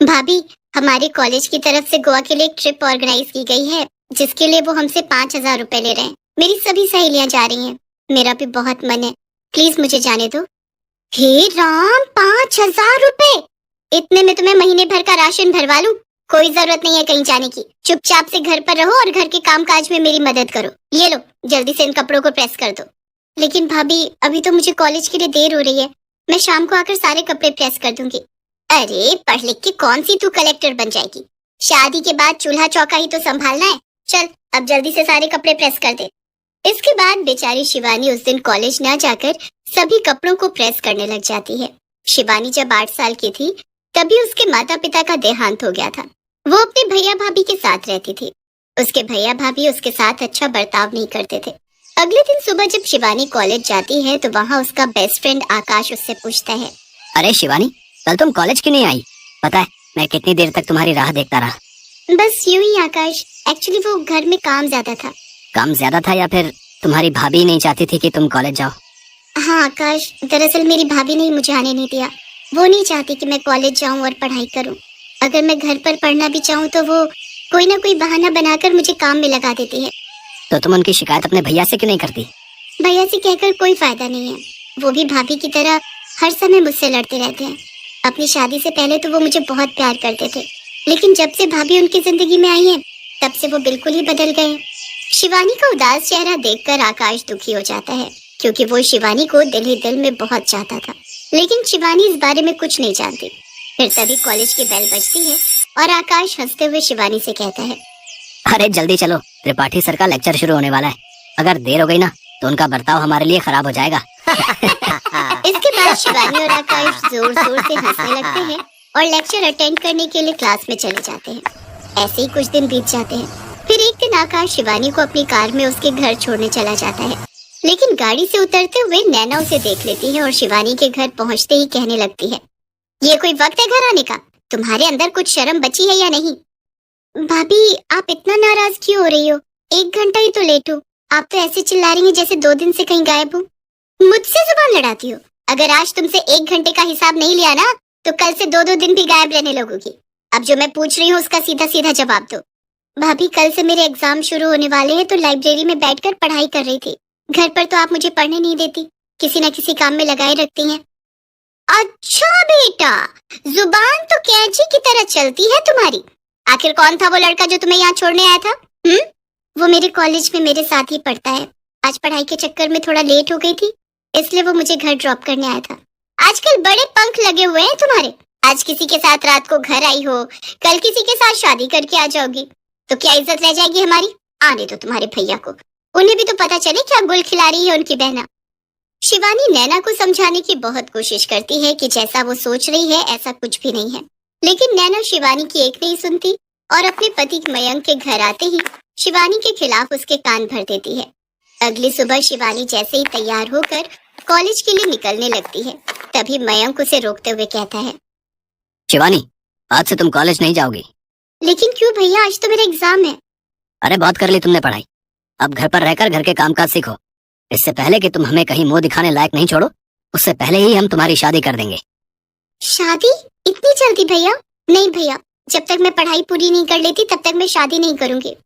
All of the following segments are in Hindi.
भाभी, हमारे कॉलेज की तरफ से गोवा के लिए एक ट्रिप ऑर्गेनाइज की गई है, जिसके लिए वो हमसे 5,000 रुपए ले रहे हैं। मेरी सभी सहेलियां जा रही हैं। मेरा भी बहुत मन है, प्लीज मुझे जाने दो। हे राम, 5,000 रुपए! इतने में तो मैं महीने भर का राशन भरवा लूं। कोई जरूरत नहीं है कहीं जाने की। चुपचाप से घर पर रहो और घर के कामकाज में मेरी मदद करो। ये लो, जल्दी से इन कपड़ों को प्रेस कर दो। लेकिन भाभी, अभी तो मुझे कॉलेज के लिए देर हो रही है। मैं शाम को आकर सारे कपड़े प्रेस कर दूंगी। अरे, पढ़ लिख के कौन सी तू कलेक्टर बन जाएगी? शादी के बाद चूल्हा चौका ही तो संभालना है। चल, अब जल्दी से सारे कपड़े प्रेस कर दे। इसके बाद बेचारी शिवानी उस दिन कॉलेज न जाकर सभी कपड़ों को प्रेस करने लग जाती है। शिवानी जब 8 साल की थी, तभी उसके माता पिता का देहांत हो गया था। वो अपने भैया भाभी के साथ रहती थी। उसके भैया भाभी उसके साथ अच्छा बर्ताव नहीं करते थे। अगले दिन सुबह जब शिवानी कॉलेज जाती है तो वहाँ उसका बेस्ट फ्रेंड आकाश उससे पूछता है, अरे शिवानी, कल तुम कॉलेज क्यों नहीं आई? पता है मैं कितनी देर तक तुम्हारी राह देखता रहा। बस यूं ही आकाश, एक्चुअली वो घर में काम ज्यादा था। काम ज्यादा था या फिर तुम्हारी भाभी नहीं चाहती थी कि तुम कॉलेज जाओ? हाँ आकाश, दरअसल मेरी भाभी ने मुझे आने नहीं दिया। वो नहीं चाहती कि मैं कॉलेज जाऊं और पढ़ाई करूं। अगर मैं घर पर पढ़ना भी चाहूं तो वो कोई ना कोई बहाना बनाकर मुझे काम में लगा देती है। तो तुम उनकी शिकायत अपने भैया से क्यों नहीं करती? भैया से कहकर कोई फायदा नहीं है। वो भी भाभी की तरह हर समय मुझसे लड़ते रहते हैं। अपनी शादी से पहले तो वो मुझे बहुत प्यार करते थे, लेकिन जब से भाभी उनकी जिंदगी में आई है, तब से वो बिल्कुल ही बदल गए। शिवानी का उदास चेहरा देखकर आकाश दुखी हो जाता है, क्योंकि वो शिवानी को दिल ही दिल में बहुत चाहता था। लेकिन शिवानी इस बारे में कुछ नहीं जानती। फिर तभी कॉलेज की बेल बजती है और आकाश हंसते हुए शिवानी से कहता है, अरे जल्दी चलो, त्रिपाठी सर का लेक्चर शुरू होने वाला है। अगर देर हो गई ना तो उनका बर्ताव हमारे लिए खराब हो जाएगा। इसके बाद शिवानी और आकाश जोर जोर से हंसने लगते हैं और लेक्चर अटेंड करने के लिए क्लास में चले जाते हैं। ऐसे ही कुछ दिन बीत जाते हैं। फिर एक दिन आकाश शिवानी को अपनी कार में उसके घर छोड़ने चला जाता है, लेकिन गाड़ी से उतरते हुए नैना उसे देख लेती है और शिवानी के घर पहुंचते ही कहने लगती है, ये कोई वक्त है घर आने का? तुम्हारे अंदर कुछ शर्म बची है या नहीं? भाभी, आप इतना नाराज क्यों हो रही हो? 1 घंटा ही तो लेट हो। आप तो ऐसे चिल्ला रही हैं जैसे 2 दिन से कहीं गायब हो। मुझसे जुबान लड़ाती हो। अगर आज तुमसे 1 घंटे का हिसाब नहीं लिया ना, तो कल से 2-2 दिन भी गायब रहने लगोगी। अब जो मैं पूछ रही हूँ उसका सीधा सीधा जवाब दो। भाभी, कल से मेरे एग्जाम शुरू होने वाले हैं, तो लाइब्रेरी में बैठकर पढ़ाई कर रही थी। घर पर तो आप मुझे पढ़ने नहीं देती, किसी न किसी काम में लगाए रखती हैं। अच्छा बेटा, जुबान तो कैंची की तरह चलती है तुम्हारी। आखिर कौन था वो लड़का जो तुम्हें यहाँ छोड़ने आया था? वो मेरे कॉलेज में मेरे साथ ही पढ़ता है। आज पढ़ाई के चक्कर में थोड़ा लेट हो गई थी, इसलिए वो मुझे घर ड्रॉप करने आया था। आजकल बड़े पंख लगे हुए हैं तुम्हारे। आज किसी के साथ रात को घर आई हो, कल किसी के साथ शादी करके आ जाओगी, तो क्या इज्जत रह जाएगी हमारी? आने दो तुम्हारे भैया को, उन्हें भी तो पता चले क्या गुल खिला रही है उनकी बहना। शिवानी नैना को समझाने की बहुत कोशिश करती है कि जैसा वो सोच रही है ऐसा कुछ भी नहीं है, लेकिन नैना शिवानी की एक नहीं सुनती और अपने पति मयंक के घर आते ही शिवानी के खिलाफ उसके कान भर देती है। अगली सुबह शिवानी जैसे ही तैयार होकर कॉलेज के लिए निकलने लगती है, तभी मयंक उसे रोकते हुए कहता है, शिवानी, आज से तुम कॉलेज नहीं जाओगी। लेकिन क्यों भैया, आज तो मेरा एग्जाम है। अरे बहुत कर ली तुमने पढ़ाई, अब घर पर रहकर घर के कामकाज सीखो। इससे पहले कि तुम हमें कहीं मुंह दिखाने लायक नहीं छोड़ो, उससे पहले ही हम तुम्हारी शादी कर देंगे। शादी? इतनी जल्दी भैया? नहीं भैया, जब तक मैं पढ़ाई पूरी नहीं कर लेती तब तक मैं शादी नहीं करूंगी।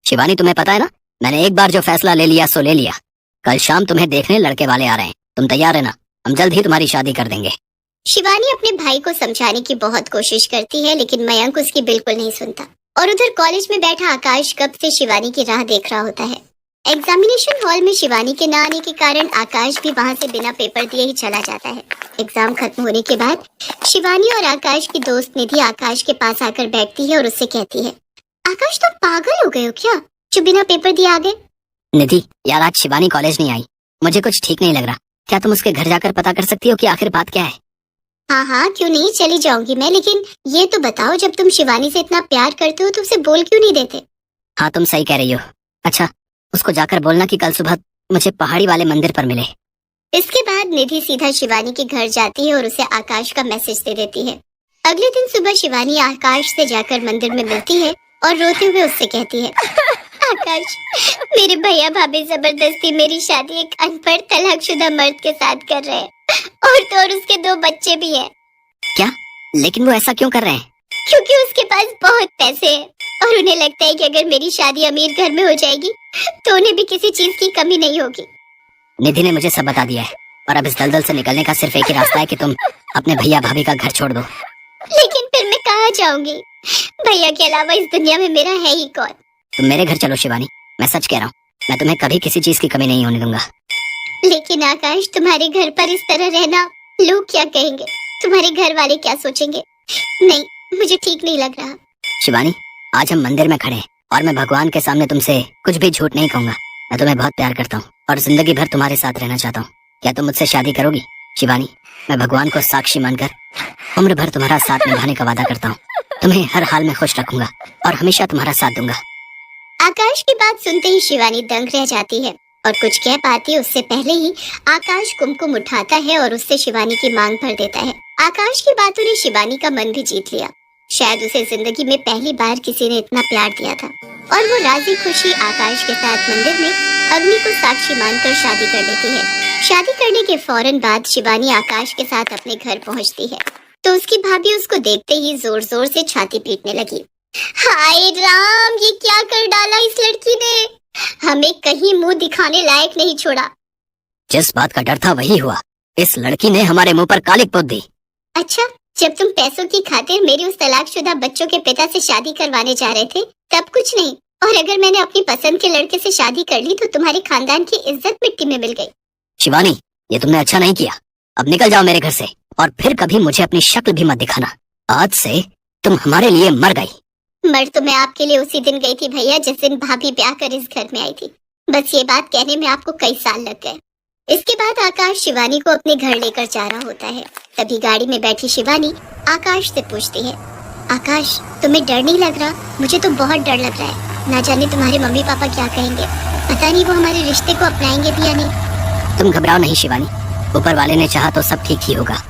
शिवानी, तुम्हें पता है ना, मैंने एक बार जो फैसला ले लिया सो ले लिया। कल शाम तुम्हें देखने लड़के वाले आ रहे हैं, तुम तैयार है ना? हम जल्द ही तुम्हारी शादी कर देंगे। शिवानी अपने भाई को समझाने की बहुत कोशिश करती है, लेकिन मयंक उसकी बिल्कुल नहीं सुनता। और उधर कॉलेज में बैठा आकाश कब से शिवानी की राह देख रहा होता है। एग्जामिनेशन हॉल में शिवानी के न आने के कारण आकाश भी वहाँ से बिना पेपर दिए ही चला जाता है। एग्जाम खत्म होने के बाद शिवानी और आकाश की दोस्त निधि आकाश के पास आकर बैठती है और उससे कहती है, आकाश तुम पागल हो गए हो क्या, जो बिना पेपर दिए आ गए? निधि यार, आज शिवानी कॉलेज नहीं आई, मुझे कुछ ठीक नहीं लग रहा। क्या तुम उसके घर जाकर पता कर सकती हो कि आखिर बात क्या है? हाँ हाँ, क्यों नहीं, चली जाऊंगी मैं। लेकिन ये तो बताओ, जब तुम शिवानी से इतना प्यार करते हो तो उसे बोल क्यों नहीं देते? हाँ, तुम सही कह रही हो। अच्छा, उसको जाकर बोलना कि कल सुबह मुझे पहाड़ी वाले मंदिर पर मिले। इसके बाद निधि सीधा शिवानी के घर जाती है और उसे आकाश का मैसेज दे देती है। अगले दिन सुबह शिवानी आकाश से जाकर मंदिर में मिलती है और रोते हुए उससे कहती है, आकाश, मेरे भैया भाभी जबरदस्ती मेरी शादी एक अनपढ़ तलाकशुदा मर्द के साथ कर रहे हैं, और तो और उसके 2 बच्चे भी हैं। क्या? लेकिन वो ऐसा क्यों कर रहे हैं? क्योंकि उसके पास बहुत पैसे हैं और उन्हें लगता है कि अगर मेरी शादी अमीर घर में हो जाएगी तो उन्हें भी किसी चीज की कमी नहीं होगी। निधि ने मुझे सब बता दिया है और अब इस दलदल से निकलने का सिर्फ एक ही रास्ता है कि तुम अपने भैया भाभी का घर छोड़ दो। लेकिन फिर मैं कहाँ जाऊंगी? भैया के अलावा इस दुनिया में मेरा है ही कौन? तुम मेरे घर चलो शिवानी, मैं सच कह रहा हूँ, मैं तुम्हें कभी किसी चीज की कमी नहीं होने दूंगा। लेकिन आकाश, तुम्हारे घर पर इस तरह रहना लोग क्या कहेंगे? तुम्हारे घर वाले क्या सोचेंगे? नहीं, मुझे ठीक नहीं लग रहा। शिवानी, आज हम मंदिर में खड़े हैं और मैं भगवान के सामने तुमसे कुछ भी झूठ नहीं कहूंगा। मैं तुम्हें बहुत प्यार करता हूँ और जिंदगी भर तुम्हारे साथ रहना चाहता हूँ। क्या तुम मुझसे शादी करोगी? शिवानी, मैं भगवान को साक्षी मानकर उम्र भर तुम्हारा साथ निभाने का वादा करता हूँ। तुम्हें हर हाल में खुश रखूंगा और हमेशा तुम्हारा साथ दूंगा। आकाश की बात सुनते ही शिवानी दंग रह जाती है और कुछ कह पाती उससे पहले ही आकाश कुमकुम उठाता है और उससे शिवानी की मांग भर देता है। आकाश की बातों ने शिवानी का मन भी जीत लिया। शायद उसे जिंदगी में पहली बार किसी ने इतना प्यार दिया था और वो राजी खुशी आकाश के साथ मंदिर में अग्नि को साक्षी मानकर शादी कर लेती है। शादी करने के फौरन बाद शिवानी आकाश के साथ अपने घर पहुंचती है तो उसकी भाभी उसको देखते ही जोर जोर से छाती पीटने लगी। हाय राम, ये क्या कर डाला इस लड़की ने? हमें कहीं मुंह दिखाने लायक नहीं छोड़ा। जिस बात का डर था वही हुआ। इस लड़की ने हमारे मुंह पर कालिक पोत दी। अच्छा, जब तुम पैसों की खातिर मेरी उस तलाकशुदा बच्चों के पिता से शादी करवाने जा रहे थे तब कुछ नहीं, और अगर मैंने अपनी पसंद के लड़के से शादी कर ली तो तुम्हारे खानदान की इज्जत मिट्टी में मिल गई। शिवानी, ये तुमने अच्छा नहीं किया। अब निकल जाओ मेरे घर से और फिर कभी मुझे अपनी शक्ल भी मत दिखाना। आज से तुम हमारे लिए मर गई। मर तो मैं आपके लिए उसी दिन गई थी भैया जिस दिन भाभी ब्याह कर इस घर में आई थी। बस ये बात कहने में आपको कई साल लग गए। इसके बाद आकाश शिवानी को अपने घर लेकर जा रहा होता है। तभी गाड़ी में बैठी शिवानी आकाश से पूछती है, आकाश, तुम्हें डर नहीं लग रहा? मुझे तो बहुत डर लग रहा है। ना जाने तुम्हारे मम्मी पापा क्या कहेंगे। पता नहीं वो हमारे रिश्ते को अपनाएंगे भी या नहीं। तुम घबराओ नहीं शिवानी, ऊपर वाले ने चाहा तो सब ठीक ही होगा।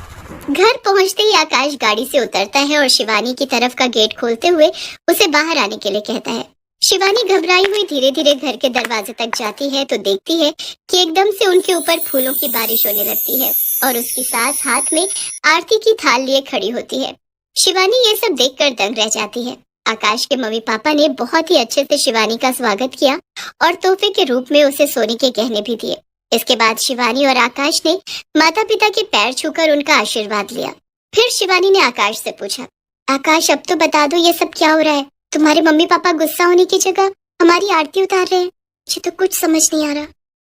घर पहुंचते ही आकाश गाड़ी से उतरता है और शिवानी की तरफ का गेट खोलते हुए उसे बाहर आने के लिए कहता है। शिवानी घबराई हुई धीरे धीरे घर के दरवाजे तक जाती है तो देखती है कि एकदम से उनके ऊपर फूलों की बारिश होने लगती है और उसकी सास हाथ में आरती की थाल लिए खड़ी होती है। शिवानी ये सब देखकर दंग रह जाती है। आकाश के मम्मी पापा ने बहुत ही अच्छे से शिवानी का स्वागत किया और तोहफे के रूप में उसे सोने के गहने भी दिए। इसके बाद शिवानी और आकाश ने माता पिता के पैर छूकर उनका आशीर्वाद लिया। फिर शिवानी ने आकाश से पूछा, आकाश, अब तो बता दो ये सब क्या हो रहा है? तुम्हारे मम्मी पापा गुस्सा होने की जगह हमारी आरती उतार रहे हैं। मुझे तो कुछ समझ नहीं आ रहा।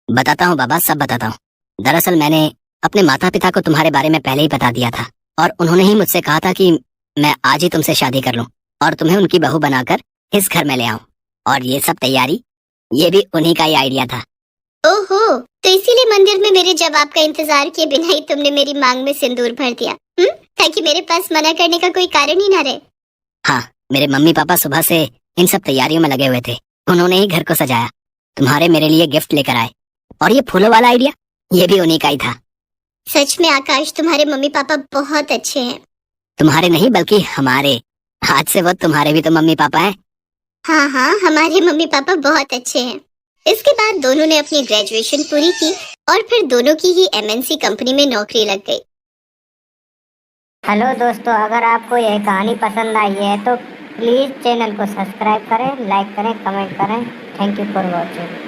बताता हूँ बाबा, सब बताता हूँ। दरअसल मैंने अपने माता पिता को तुम्हारे बारे में पहले ही बता दिया था और उन्होंने ही मुझसे कहा था कि मैं आज ही तुमसे शादी कर लूं और तुम्हें उनकी बहू बनाकर इस घर में ले आऊं। और ये सब तैयारी, ये भी उन्हीं का ही आइडिया था। ओहो, तो इसीलिए मंदिर में मेरे जवाब का इंतजार किए बिना ही तुमने मेरी मांग में सिंदूर भर दिया, ताकि मेरे पास मना करने का कोई कारण ही ना रहे। हाँ, मेरे मम्मी पापा सुबह से इन सब तैयारियों में लगे हुए थे। उन्होंने ही घर को सजाया, तुम्हारे मेरे लिए गिफ्ट लेकर आए और ये फूलों वाला आइडिया ये भी उन्हीं का ही था। सच में आकाश, तुम्हारे मम्मी पापा बहुत अच्छे हैं। तुम्हारे नहीं बल्कि हमारे। आज से वो तुम्हारे भी तो मम्मी पापा हैं। हाँ हाँ, हमारे मम्मी पापा बहुत अच्छे हैं। इसके बाद दोनों ने अपनी ग्रेजुएशन पूरी की और फिर दोनों की ही एमएनसी कंपनी में नौकरी लग गई। हेलो दोस्तों, अगर आपको यह कहानी पसंद आई है तो प्लीज़ चैनल को सब्सक्राइब करें, लाइक करें, कमेंट करें। Thank you for watching.